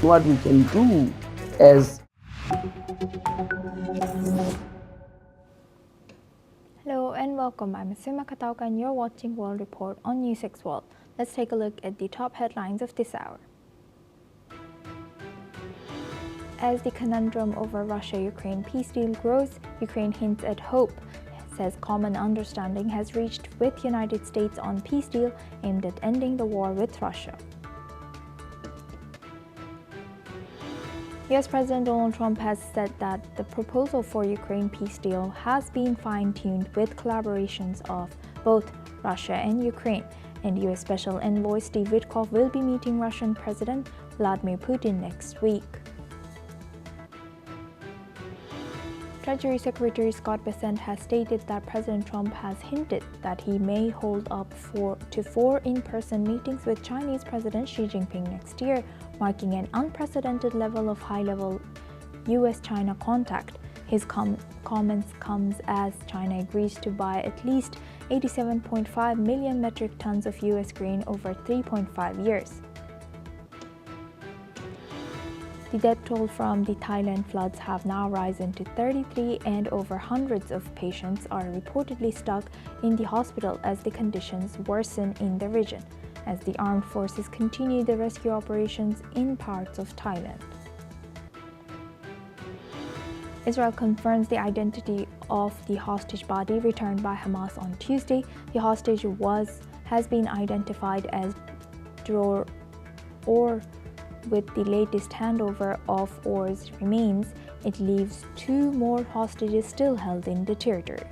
what we can do as. Hello and welcome. I'm Asuma Katauka and you're watching World Report on NewsX World. Let's take a look at the top headlines of this hour. As the conundrum over Russia-Ukraine peace deal grows, Ukraine hints at hope, says common understanding has reached with United States on peace deal aimed at ending the war with Russia. US President Donald Trump has said that the proposal for Ukraine peace deal has been fine-tuned with collaborations of both Russia and Ukraine, and US Special Envoy Steve Witkoff will be meeting Russian President Vladimir Putin next week. Treasury Secretary Scott Bessent has stated that President Trump has hinted that he may hold up four in-person meetings with Chinese President Xi Jinping next year, marking an unprecedented level of high-level US-China contact. His comments comes as China agrees to buy at least 87.5 million metric tons of US grain over 3.5 years. The death toll from the Thailand floods have now risen to 33, and over hundreds of patients are reportedly stuck in the hospital as the conditions worsen in the region, as the armed forces continue the rescue operations in parts of Thailand. Israel confirms the identity of the hostage body returned by Hamas on Tuesday. The hostage has been identified as Dror Or. With the latest handover of Or's remains, it leaves 2 more hostages still held in the territory.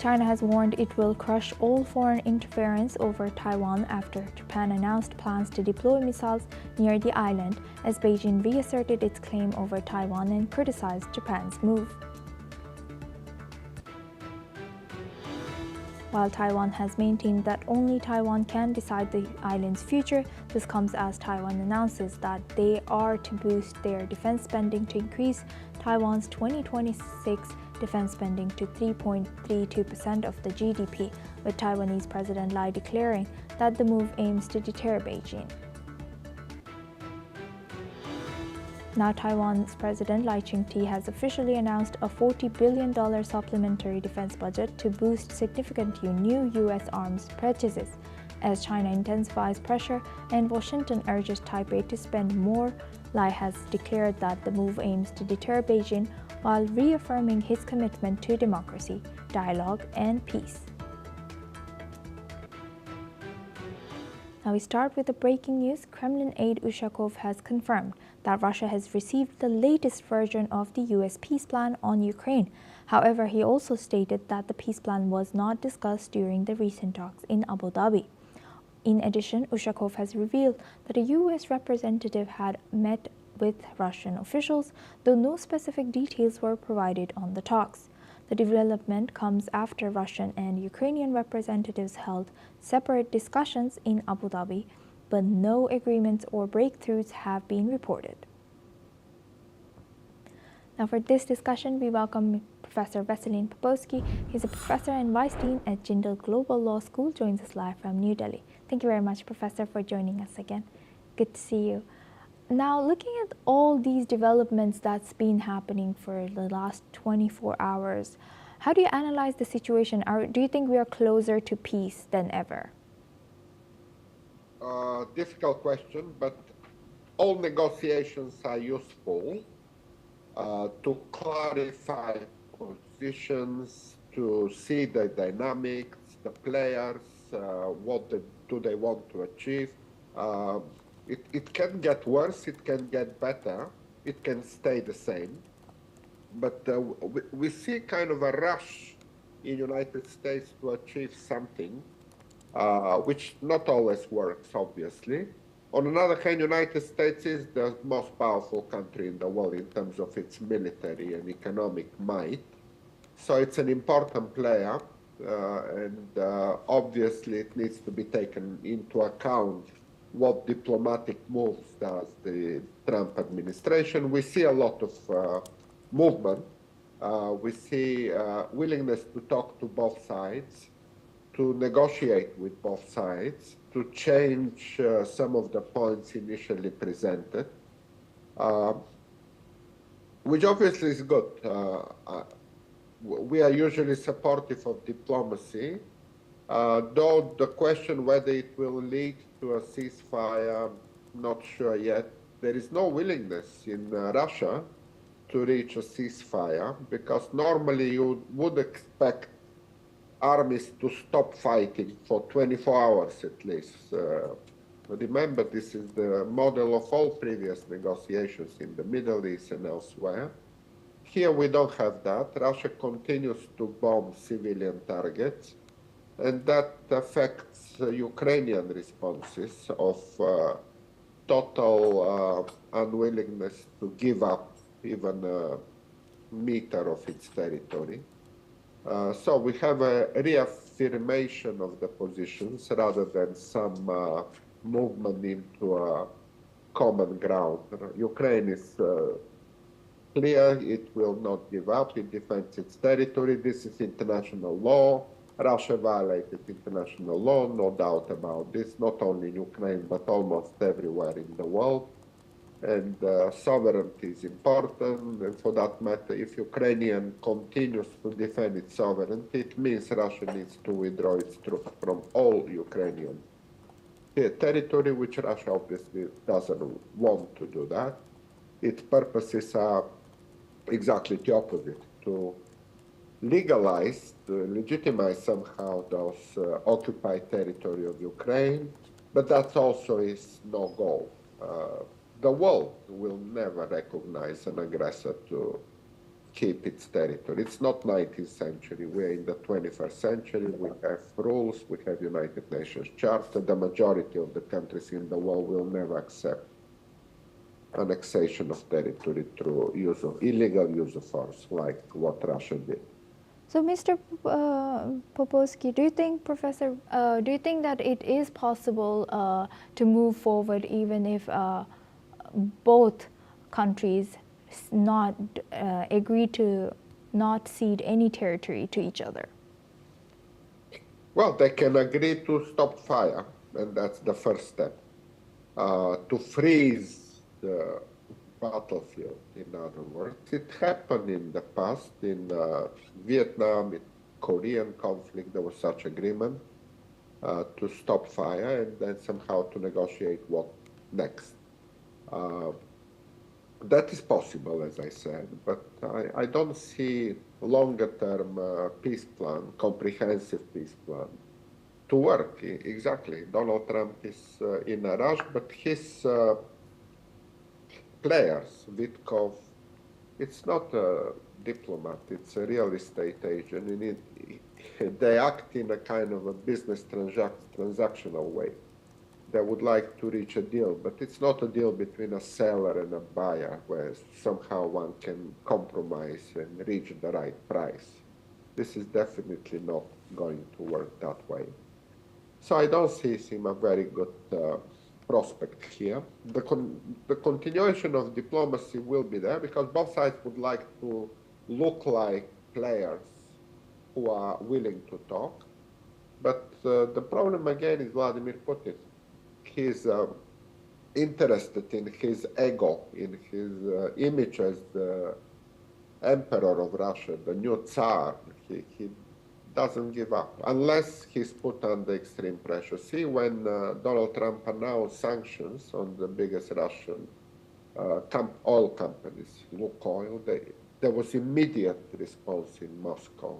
China has warned it will crush all foreign interference over Taiwan after Japan announced plans to deploy missiles near the island, as Beijing reasserted its claim over Taiwan and criticized Japan's move. While Taiwan has maintained that only Taiwan can decide the island's future, this comes as Taiwan announces that they are to boost their defense spending to increase Taiwan's 2026 defense spending to 3.32% of the GDP, with Taiwanese President Lai declaring that the move aims to deter Beijing. Now, Taiwan's President Lai Ching-te has officially announced a $40 billion supplementary defense budget to boost significant new U.S. arms purchases. As China intensifies pressure and Washington urges Taipei to spend more, Lai has declared that the move aims to deter Beijing while reaffirming his commitment to democracy, dialogue, and peace. Now we start with the breaking news. Kremlin aide Ushakov has confirmed that Russia has received the latest version of the US peace plan on Ukraine. However, he also stated that the peace plan was not discussed during the recent talks in Abu Dhabi. In addition, Ushakov has revealed that a US representative had met with Russian officials, though no specific details were provided on the talks. The development comes after Russian and Ukrainian representatives held separate discussions in Abu Dhabi, but no agreements or breakthroughs have been reported. Now for this discussion, we welcome Professor Vasilin Popovsky. He's a professor and vice dean at Jindal Global Law School, joins us live from New Delhi. Thank you very much, Professor, for joining us again. Good to see you. Now, looking at all these developments that's been happening for the last 24 hours, how do you analyze the situation? Do you think we are closer to peace than ever? Difficult question, but all negotiations are useful to clarify positions, to see the dynamics, the players, what do they want to achieve. It can get worse, it can get better, it can stay the same. But we see kind of a rush in United States to achieve something, which not always works, obviously. On another hand, United States is the most powerful country in the world in terms of its military and economic might. So it's an important player, and obviously it needs to be taken into account what diplomatic moves does the Trump administration. We see a lot of movement. We see willingness to talk to both sides, to negotiate with both sides. to change some of the points initially presented, which obviously is good. We are usually supportive of diplomacy, though the question whether it will lead to a ceasefire, not sure yet. There is no willingness in Russia to reach a ceasefire, because normally you would expect armies to stop fighting for 24 hours at least. Remember, this is the model of all previous negotiations in the Middle East and elsewhere. Here we don't have that. Russia continues to bomb civilian targets, and that affects Ukrainian responses of total unwillingness to give up even a meter of its territory. So we have a reaffirmation of the positions rather than some movement into a common ground. Ukraine is clear, it will not give up, it defends its territory. This is international law. Russia violated international law, no doubt about this, not only in Ukraine, but almost everywhere in the world. And sovereignty is important, and for that matter, if Ukrainian continues to defend its sovereignty, it means Russia needs to withdraw its troops from all Ukrainian territory, which Russia obviously doesn't want to do that. Its purposes are exactly the opposite, to legalize, to legitimize somehow those occupied territory of Ukraine, but that also is no goal. The world will never recognize an aggressor to keep its territory. It's not 19th century. We're in the 21st century. We have rules. We have United Nations Charter. The majority of the countries in the world will never accept annexation of territory through illegal use of force, like what Russia did. So, Mr. Popovsky, do you think, Professor, do you think that it is possible to move forward even if both countries not agree to not cede any territory to each other? Well, they can agree to stop fire, and that's the first step. To freeze the battlefield, in other words. It happened in the past, in Vietnam, in Korean conflict, there was such agreement to stop fire and then somehow to negotiate what next. That is possible, as I said, but I don't see longer-term peace plan, comprehensive peace plan, to work. Exactly. Donald Trump is in a rush, but his players, Witkov, it's not a diplomat, it's a real estate agent, and they act in a kind of a business transactional way. They would like to reach a deal, but it's not a deal between a seller and a buyer where somehow one can compromise and reach the right price. This is definitely not going to work that way. So I don't see him a very good prospect here. The continuation of diplomacy will be there because both sides would like to look like players who are willing to talk. But the problem again is Vladimir Putin. He's interested in his ego, in his image as the emperor of Russia, the new Tsar. He doesn't give up unless he's put under extreme pressure. See, when Donald Trump announced sanctions on the biggest Russian oil companies, Lukoil, there was immediate response in Moscow.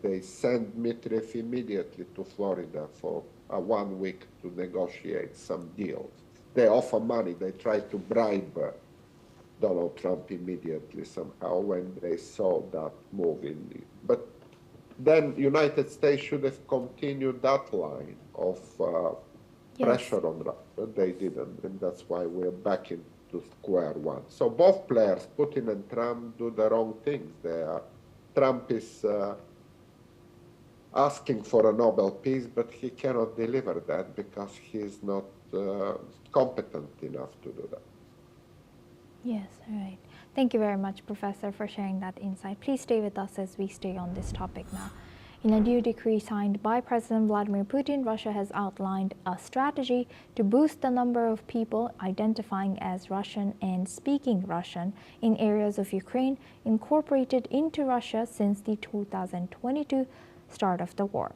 They sent Dmitriev immediately to Florida for 1 week to negotiate some deals. They offer money. They try to bribe Donald Trump immediately somehow when they saw that move. But then United States should have continued that line of pressure on Russia. They didn't, and that's why we're back into square one. So both players, Putin and Trump, do the wrong things. Trump is asking for a Nobel Peace, but he cannot deliver that because he's not competent enough to do that. Yes, all right. Thank you very much, Professor, for sharing that insight. Please stay with us as we stay on this topic now. In a new decree signed by President Vladimir Putin, Russia has outlined a strategy to boost the number of people identifying as Russian and speaking Russian in areas of Ukraine incorporated into Russia since the 2022 start of the war.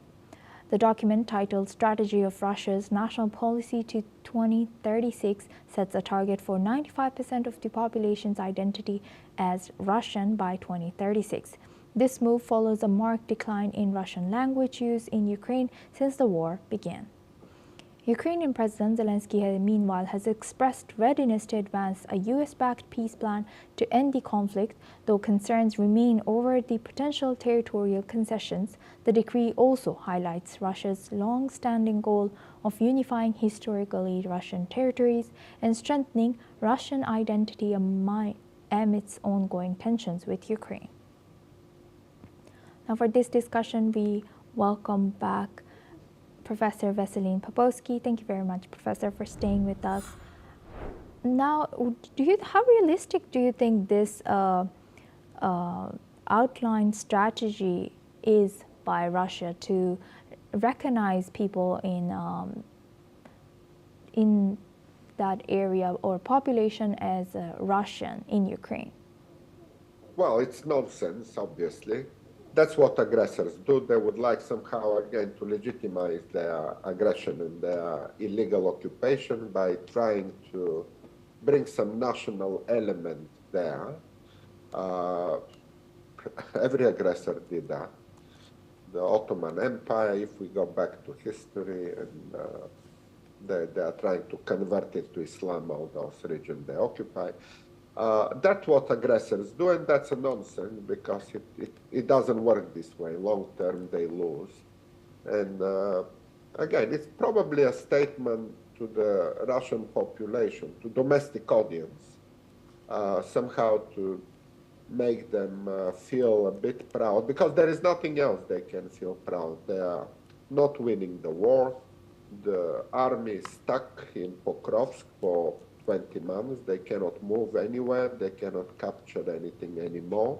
The document, titled Strategy of Russia's National Policy to 2036, sets a target for 95% of the population's identity as Russian by 2036. This move follows a marked decline in Russian language use in Ukraine since the war began. Ukrainian President Zelensky, meanwhile, has expressed readiness to advance a US-backed peace plan to end the conflict, though concerns remain over the potential territorial concessions. The decree also highlights Russia's long-standing goal of unifying historically Russian territories and strengthening Russian identity amidst ongoing tensions with Ukraine. Now, for this discussion, we welcome back Professor Veselin Popovsky. Thank you very much, Professor, for staying with us. Now, how realistic do you think this outlined strategy is by Russia to recognize people in that area or population as Russian in Ukraine? Well, it's nonsense, obviously. That's what aggressors do. They would like somehow, again, to legitimize their aggression and their illegal occupation by trying to bring some national element there. Every aggressor did that. The Ottoman Empire, if we go back to history, and they are trying to convert it to Islam, all those regions they occupy. That's what aggressors do, and that's a nonsense because it doesn't work this way. Long term, they lose. And again, it's probably a statement to the Russian population, to domestic audience, somehow to make them feel a bit proud, because there is nothing else they can feel proud. They are not winning the war. The army is stuck in Pokrovsk for 20 months. They cannot move anywhere. They cannot capture anything anymore.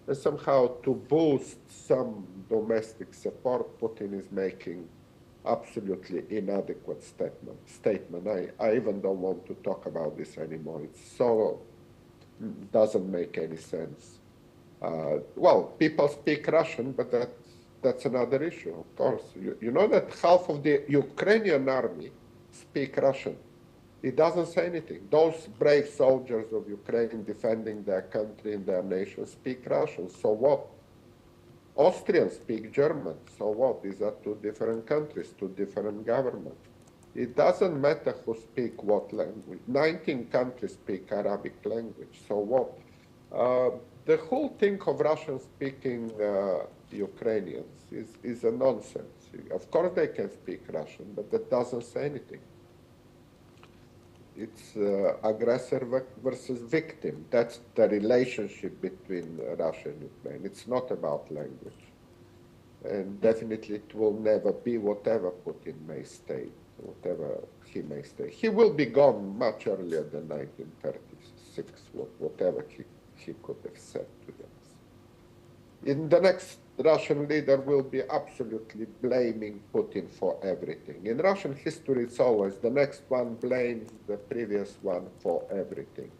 And somehow, to boost some domestic support, Putin is making absolutely inadequate statement. I even don't want to talk about this anymore. It so doesn't make any sense. Well, people speak Russian, but that's another issue, of course. You know that half of the Ukrainian army speak Russian. It doesn't say anything. Those brave soldiers of Ukraine defending their country and their nation speak Russian. So what? Austrians speak German. So what? These are two different countries, two different governments. It doesn't matter who speak what language. 19 countries speak Arabic language. So what? The whole thing of Russian-speaking Ukrainians is a nonsense. Of course they can speak Russian, but that doesn't say anything. It's aggressor versus victim. That's the relationship between Russia and Ukraine. It's not about language. And definitely it will never be, whatever Putin may state, whatever he may state. He will be gone much earlier than 1936, whatever he could have said to them. In the next Russian leader will be absolutely blaming Putin for everything. In Russian history, it's always the next one blames the previous one for everything.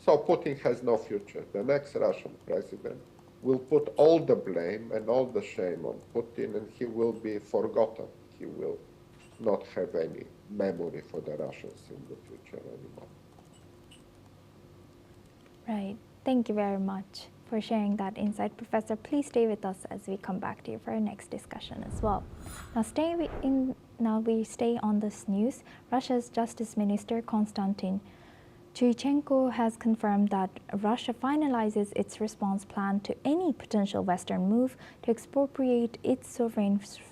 So Putin has no future. The next Russian president will put all the blame and all the shame on Putin, and he will be forgotten. He will not have any memory for the Russians in the future anymore. Right. Thank you very much for sharing that insight, Professor. Please stay with us as we come back to you for our next discussion as well. Now we stay on this news. Russia's Justice Minister Konstantin Chuichenko has confirmed that Russia finalizes its response plan to any potential Western move to expropriate its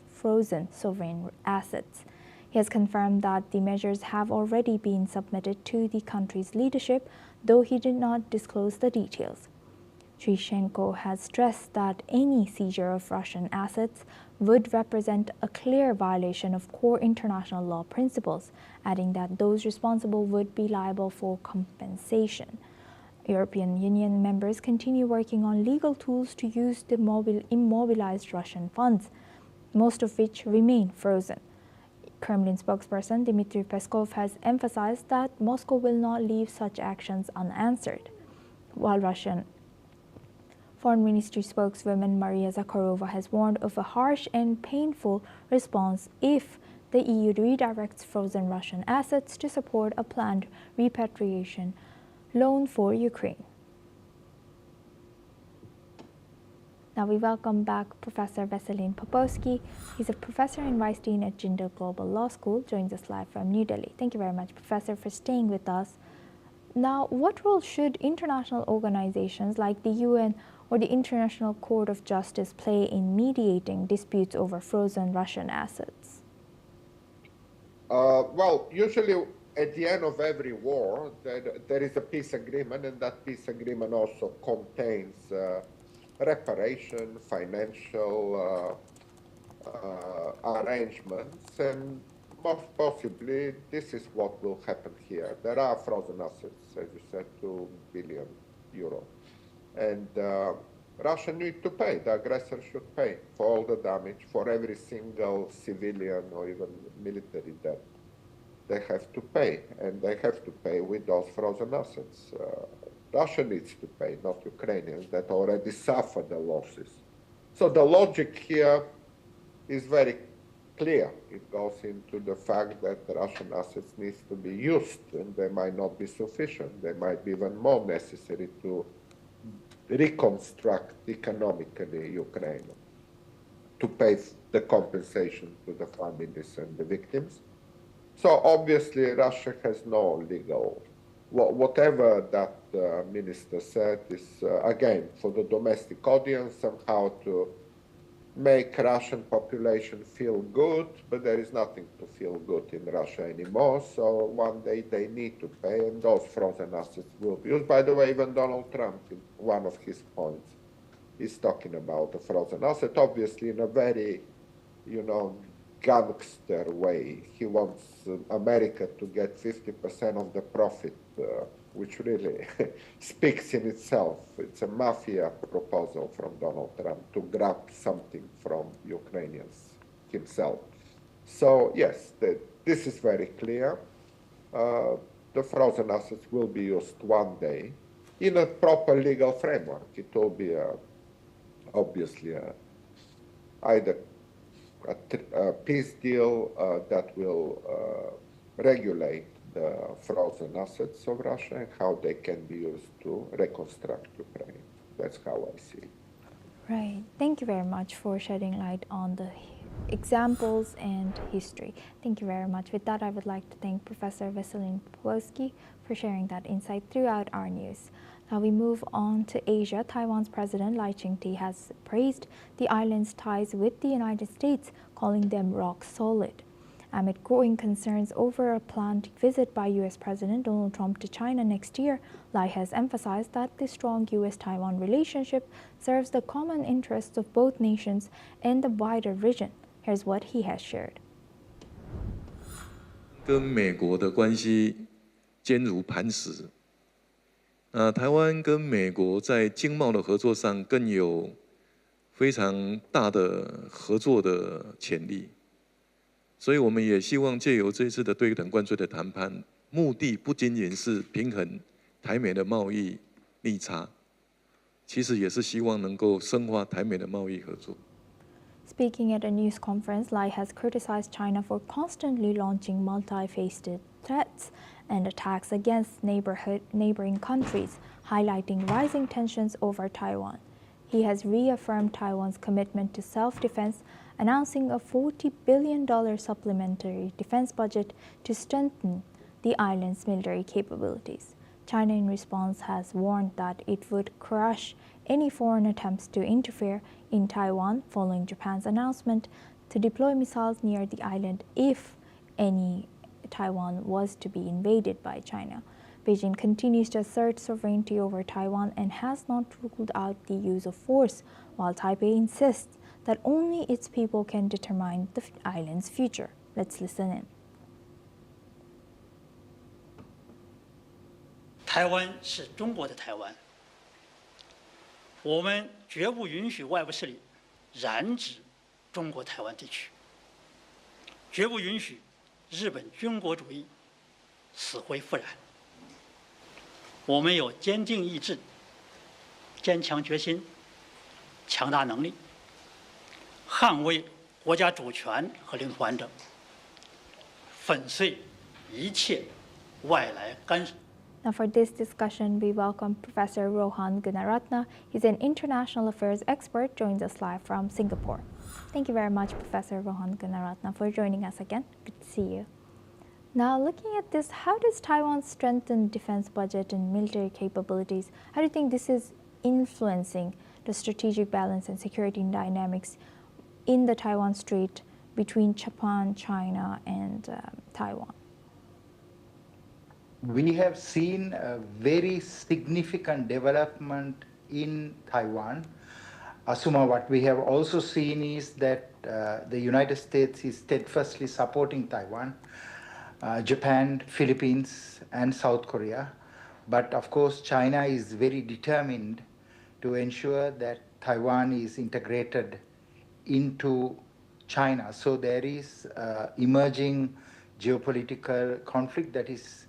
frozen sovereign assets. He has confirmed that the measures have already been submitted to the country's leadership, though he did not disclose the details. Chuichenko has stressed that any seizure of Russian assets would represent a clear violation of core international law principles, adding that those responsible would be liable for compensation. European Union members continue working on legal tools to use the immobilized Russian funds, most of which remain frozen. Kremlin spokesperson Dmitry Peskov has emphasized that Moscow will not leave such actions unanswered, while Russian Foreign Ministry spokeswoman Maria Zakharova has warned of a harsh and painful response if the EU redirects frozen Russian assets to support a planned repatriation loan for Ukraine. Now we welcome back Professor Veselin Popovsky. He's a professor and vice dean at Jindal Global Law School, joins us live from New Delhi. Thank you very much, Professor, for staying with us. Now, what role should international organizations like the UN or the International Court of Justice play in mediating disputes over frozen Russian assets? Well, usually at the end of every war, there is a peace agreement, and that peace agreement also contains reparation, financial arrangements, and most possibly this is what will happen here. There are frozen assets, as you said, €2 billion. And Russia needs to pay, the aggressor should pay for all the damage, for every single civilian or even military death. They have to pay, and they have to pay with those frozen assets. Russia needs to pay, not Ukrainians that already suffered the losses. So the logic here is very clear. It goes into the fact that the Russian assets need to be used, and they might not be sufficient. They might be even more necessary to reconstruct economically Ukraine, to pay the compensation to the families and the victims. So obviously Russia has no legal, whatever that minister said is, again, for the domestic audience, somehow to make Russian population feel good, but there is nothing to feel good in Russia anymore. So one day they need to pay, and those frozen assets will be used. By the way, even Donald Trump, in one of his points, is talking about the frozen asset, obviously in a very, gangster way. He wants America to get 50% of the profit, which really speaks in itself. It's a mafia proposal from Donald Trump to grab something from Ukrainians himself. So yes, this is very clear. The frozen assets will be used one day in a proper legal framework. It will be obviously either a peace deal that will regulate the frozen assets of Russia and how they can be used to reconstruct Ukraine. That's how I see it. Right. Thank you very much for shedding light on the examples and history. Thank you very much. With that, I would like to thank Professor Veselin Popovsky for sharing that insight throughout our news. Now we move on to Asia. Taiwan's President Lai Ching-te has praised the island's ties with the United States, calling them rock solid. Amid growing concerns over a planned visit by U.S. President Donald Trump to China next year, Lai has emphasized that the strong U.S.-Taiwan relationship serves the common interests of both nations and the wider region. Here's what he has shared. 跟美国的关系坚如磐石。台湾跟美国在经贸的合作上更有非常大的合作的潜力，所以我们也希望借由这次的对等关税的谈判，目的不仅仅是平衡台美的贸易逆差，其实也是希望能够深化台美的贸易合作。 Speaking at a news conference, Lai has criticized China for constantly launching multi-faceted threats and attacks against neighboring countries, highlighting rising tensions over Taiwan. He has reaffirmed Taiwan's commitment to self-defense, announcing a $40 billion supplementary defense budget to strengthen the island's military capabilities. China, in response, has warned that it would crush any foreign attempts to interfere in Taiwan following Japan's announcement to deploy missiles near the island if Taiwan was to be invaded by China. Beijing continues to assert sovereignty over Taiwan and has not ruled out the use of force, while Taipei insists that only its people can determine the island's future. Let's listen in. 台湾是中国的台湾，我们绝不允许外部势力染指中国台湾地区，绝不允许日本军国主义死灰复燃。我们有坚定意志、坚强决心、强大能力，捍卫国家主权和领土完整，粉碎一切外来干涉。Now for this discussion, we welcome Professor Rohan Gunaratna. He's an international affairs expert, joins us live from Singapore. Thank you very much, Professor Rohan Gunaratna, for joining us again. Good to see you. Now, looking at this, how does Taiwan's strengthened defense budget and military capabilities, how do you think this is influencing the strategic balance and security dynamics in the Taiwan Strait between Japan, China, and Taiwan? We have seen a very significant development in Taiwan. Asuma, what we have also seen is that the United States is steadfastly supporting Taiwan, Japan, Philippines, and South Korea. But of course, China is very determined to ensure that Taiwan is integrated into China. So there is emerging geopolitical conflict that is,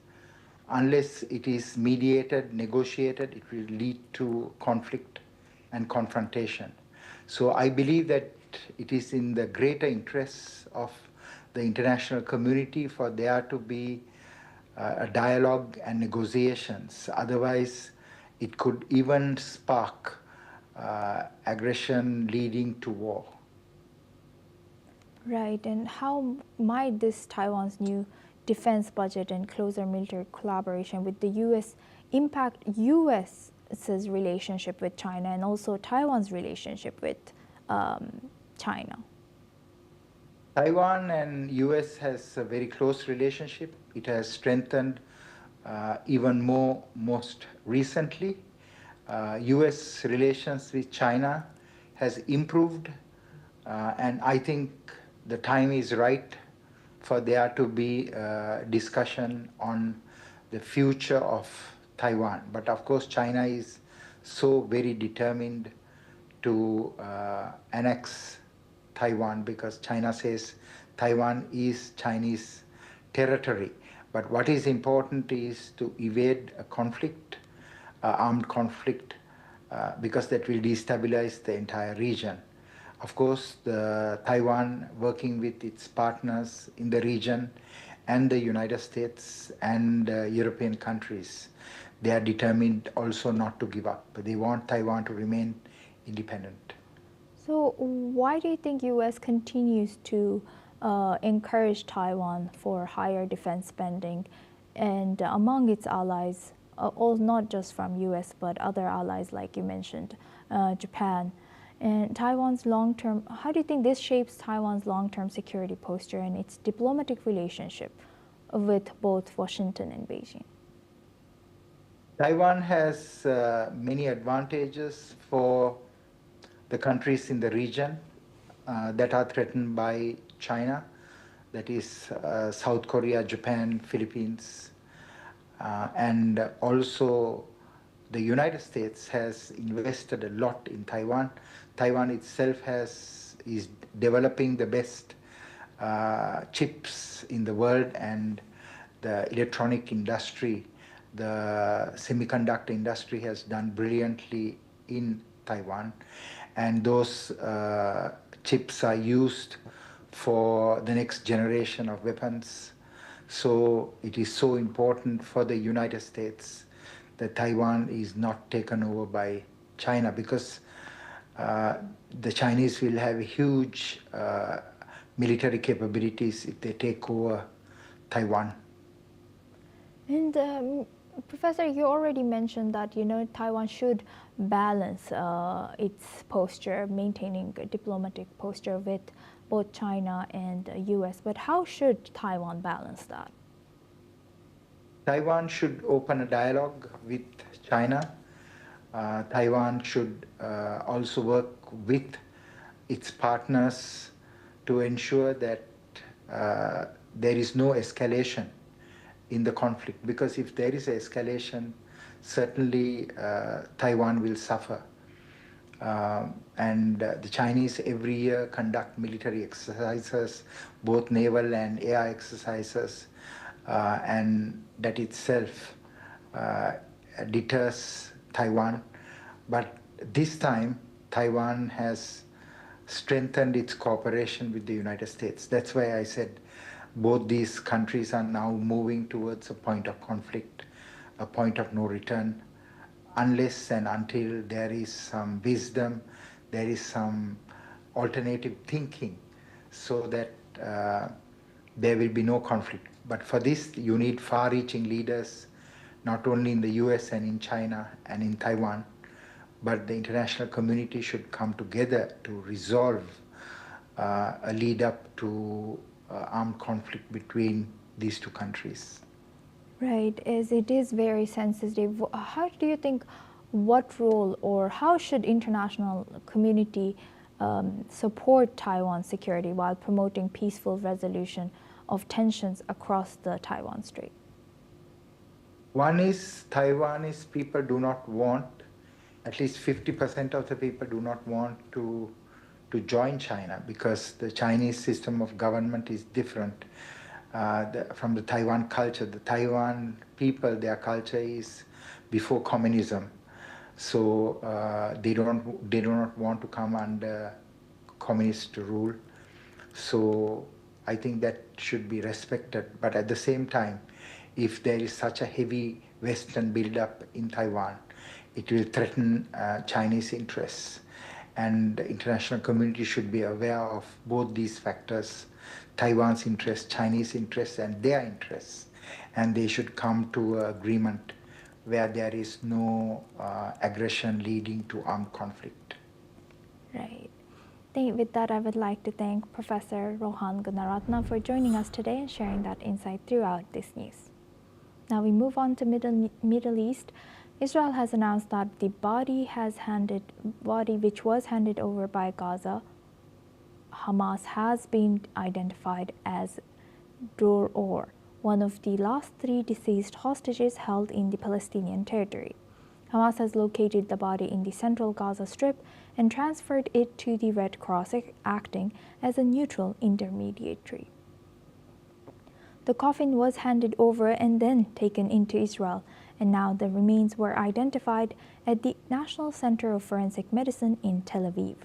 unless it is mediated, negotiated, it will lead to conflict and confrontation. So I believe that it is in the greater interests of the international community for there to be a dialogue and negotiations. Otherwise, it could even spark aggression leading to war. Right, and how might this Taiwan's new defense budget and closer military collaboration with the U.S. impact U.S.'s relationship with China and also Taiwan's relationship with China? Taiwan and U.S. has a very close relationship. It has strengthened even more most recently. U.S. relations with China has improved, and I think the time is right for there to be a discussion on the future of Taiwan. But of course, China is so very determined to annex Taiwan because China says Taiwan is Chinese territory. But what is important is to evade a conflict, armed conflict, because that will destabilize the entire region. Of course, Taiwan working with its partners in the region and the United States and European countries, they are determined also not to give up. But they want Taiwan to remain independent. So why do you think U.S. continues to encourage Taiwan for higher defense spending and among its allies, not just from U.S. but other allies like you mentioned, Japan? And Taiwan's long-term, how do you think this shapes Taiwan's long-term security posture and its diplomatic relationship with both Washington and Beijing? Taiwan has many advantages for the countries in the region that are threatened by China, that is South Korea, Japan, Philippines, and also the United States has invested a lot in Taiwan. Taiwan itself is developing the best chips in the world, and the electronic industry, the semiconductor industry has done brilliantly in Taiwan. And those chips are used for the next generation of weapons. So it is so important for the United States that Taiwan is not taken over by China, because the Chinese will have huge military capabilities if they take over Taiwan. And Professor, you already mentioned that Taiwan should balance its posture, maintaining a diplomatic posture with both China and U.S. But how should Taiwan balance that? Taiwan should open a dialogue with China. Taiwan should also work with its partners to ensure that there is no escalation in the conflict. Because if there is an escalation, certainly Taiwan will suffer. And the Chinese every year conduct military exercises, both naval and air exercises, and that itself deters Taiwan. But this time, Taiwan has strengthened its cooperation with the United States. That's why I said both these countries are now moving towards a point of conflict, a point of no return, unless and until there is some wisdom, there is some alternative thinking, so that there will be no conflict. But for this, you need far-reaching leaders, not only in the US and in China and in Taiwan, but the international community should come together to resolve a lead up to armed conflict between these two countries. Right, as it is very sensitive, how do you think, what role or how should international community support Taiwan's security while promoting peaceful resolution of tensions across the Taiwan Strait? One is Taiwanese people do not want, at least 50% of the people do not want to join China, because the Chinese system of government is different from the Taiwan culture. The Taiwan people, their culture is before communism. So they do not want to come under communist rule. So I think that should be respected. But at the same time, if there is such a heavy Western buildup in Taiwan, it will threaten Chinese interests. And the international community should be aware of both these factors, Taiwan's interests, Chinese interests, and their interests. And they should come to an agreement where there is no aggression leading to armed conflict. Right. With that, I would like to thank Professor Rohan Gunaratna for joining us today and sharing that insight throughout this news. Now we move on to Middle East. Israel has announced that the body which was handed over by Gaza Hamas has been identified as Dror, one of the last 3 deceased hostages held in the Palestinian territory. Hamas has located the body in the central Gaza Strip and transferred it to the Red Cross, acting as a neutral intermediary. The coffin was handed over and then taken into Israel, and now the remains were identified at the National Center of Forensic Medicine in Tel Aviv.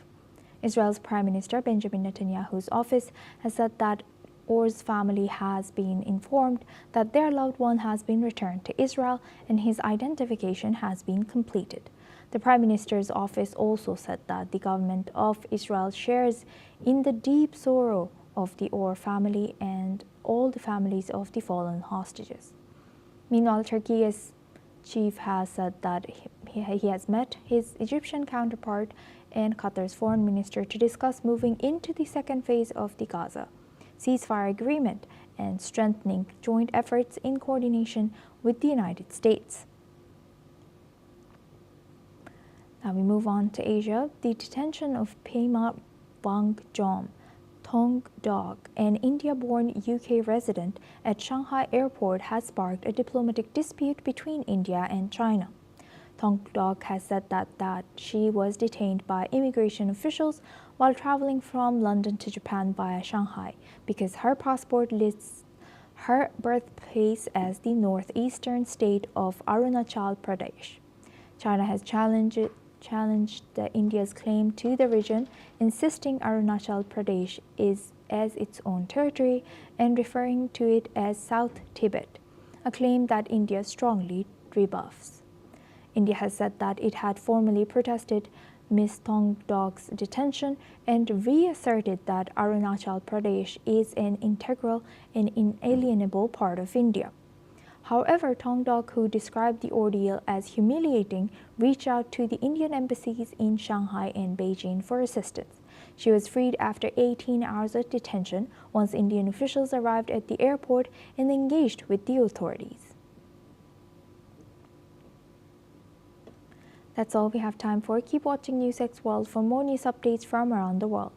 Israel's Prime Minister Benjamin Netanyahu's office has said that Or's family has been informed that their loved one has been returned to Israel and his identification has been completed. The Prime Minister's office also said that the government of Israel shares in the deep sorrow of the Or family and all the families of the fallen hostages. Meanwhile, Turkey's chief has said that he has met his Egyptian counterpart and Qatar's foreign minister to discuss moving into the second phase of the Gaza ceasefire agreement and strengthening joint efforts in coordination with the United States. Now we move on to Asia. The detention of Pema Wangjom Tong Dog, an India-born UK resident at Shanghai Airport, has sparked a diplomatic dispute between India and China. Tong Dog has said that she was detained by immigration officials while traveling from London to Japan via Shanghai because her passport lists her birthplace as the northeastern state of Arunachal Pradesh. China has challenged India's claim to the region, insisting Arunachal Pradesh is as its own territory and referring to it as South Tibet, a claim that India strongly rebuffs. India has said that it had formally protested Ms. Tong Dog's detention and reasserted that Arunachal Pradesh is an integral and inalienable part of India. However, Tong Dog, who described the ordeal as humiliating, reached out to the Indian embassies in Shanghai and Beijing for assistance. She was freed after 18 hours of detention once Indian officials arrived at the airport and engaged with the authorities. That's all we have time for. Keep watching NewsX World for more news updates from around the world.